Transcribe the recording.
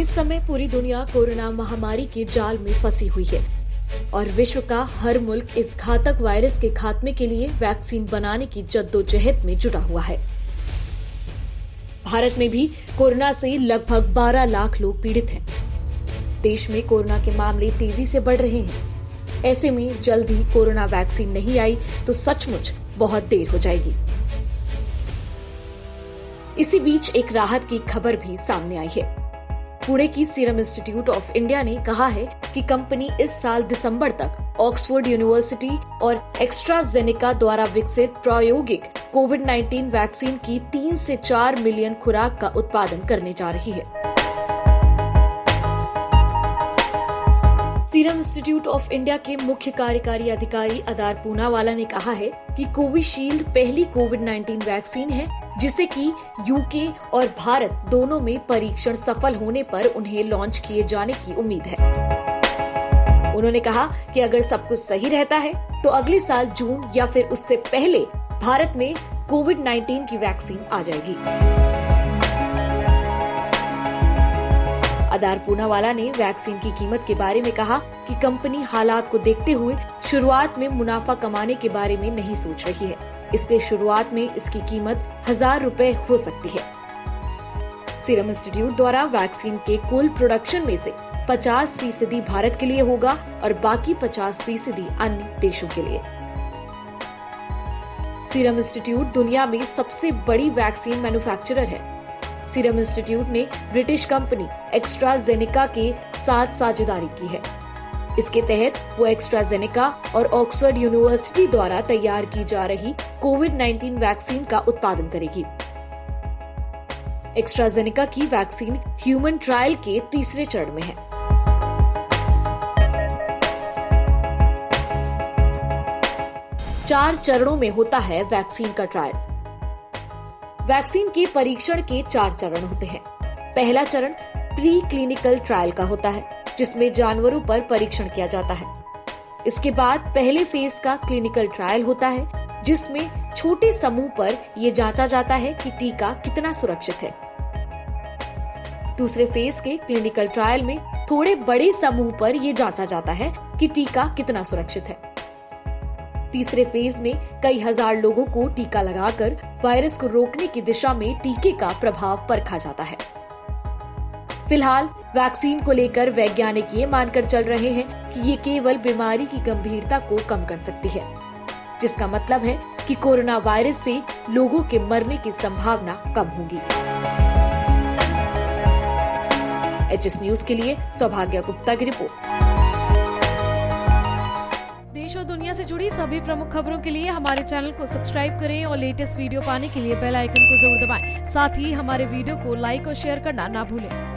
इस समय पूरी दुनिया कोरोना महामारी के जाल में फंसी हुई है और विश्व का हर मुल्क इस घातक वायरस के खात्मे के लिए वैक्सीन बनाने की जद्दोजहद में जुटा हुआ है। भारत में भी कोरोना से लगभग 12 लाख लोग पीड़ित हैं। देश में कोरोना के मामले तेजी से बढ़ रहे हैं। ऐसे में जल्द ही कोरोना वैक्सीन नहीं आई तो सचमुच बहुत देर हो जाएगी। इसी बीच एक राहत की खबर भी सामने आई है। पुणे की सीरम इंस्टीट्यूट ऑफ इंडिया ने कहा है कि कंपनी इस साल दिसंबर तक ऑक्सफोर्ड यूनिवर्सिटी और एस्ट्राजेनेका द्वारा विकसित प्रायोगिक कोविड-19 वैक्सीन की 3 से 4 मिलियन खुराक का उत्पादन करने जा रही है। सीरम इंस्टीट्यूट ऑफ इंडिया के मुख्य कार्यकारी अधिकारी अदार पूनावाला ने कहा है कि कोविशील्ड पहली कोविड-19 वैक्सीन है जिसे कि यूके और भारत दोनों में परीक्षण सफल होने पर उन्हें लॉन्च किए जाने की उम्मीद है। उन्होंने कहा कि अगर सब कुछ सही रहता है तो अगले साल जून या फिर उससे पहले भारत में कोविड-19 की वैक्सीन आ जाएगी। अदार पूनावाला ने वैक्सीन की कीमत के बारे में कहा कि कंपनी हालात को देखते हुए शुरुआत में मुनाफा कमाने के बारे में नहीं सोच रही है, इसलिए शुरुआत में इसकी कीमत 1000 रुपए हो सकती है। सीरम इंस्टीट्यूट द्वारा वैक्सीन के कुल प्रोडक्शन में से 50% भारत के लिए होगा और बाकी 50% अन्य देशों के लिए। सीरम इंस्टीट्यूट दुनिया में सबसे बड़ी वैक्सीन मैन्युफैक्चरर है। सीरम इंस्टीट्यूट ने ब्रिटिश कंपनी एस्ट्राजेनेका के साथ साझेदारी की है। इसके तहत वो एस्ट्राजेनेका और ऑक्सफोर्ड यूनिवर्सिटी द्वारा तैयार की जा रही कोविड-19 वैक्सीन का उत्पादन करेगी। एस्ट्राजेनेका की वैक्सीन ह्यूमन ट्रायल के तीसरे चरण में है। चार चरणों में होता है वैक्सीन का ट्रायल। वैक्सीन के परीक्षण के 4 चरण होते हैं। पहला चरण प्री क्लिनिकल ट्रायल का होता है, जिसमें जानवरों पर परीक्षण किया जाता है। इसके बाद पहले फेज का क्लिनिकल ट्रायल होता है, जिसमें छोटे समूह पर यह जांचा जाता है कि टीका कितना सुरक्षित है। दूसरे फेज के क्लिनिकल ट्रायल में थोड़े बड़े समूह पर यह जांचा जाता है कि टीका कितना सुरक्षित है। तीसरे फेज में कई हजार लोगों को टीका लगाकर वायरस को रोकने की दिशा में टीके का प्रभाव परखा जाता है। फिलहाल वैक्सीन को लेकर वैज्ञानिक ये मानकर चल रहे हैं कि ये केवल बीमारी की गंभीरता को कम कर सकती है, जिसका मतलब है कि कोरोना वायरस से लोगों के मरने की संभावना कम होगी। एचएस न्यूज के लिए सौभाग्य गुप्ता की रिपोर्ट। देश और दुनिया से जुड़ी सभी प्रमुख खबरों के लिए हमारे चैनल को सब्सक्राइब करें और लेटेस्ट वीडियो पाने के लिए बेल आइकन को जरूर दबाएं। साथ ही हमारे वीडियो को लाइक और शेयर करना ना भूलें।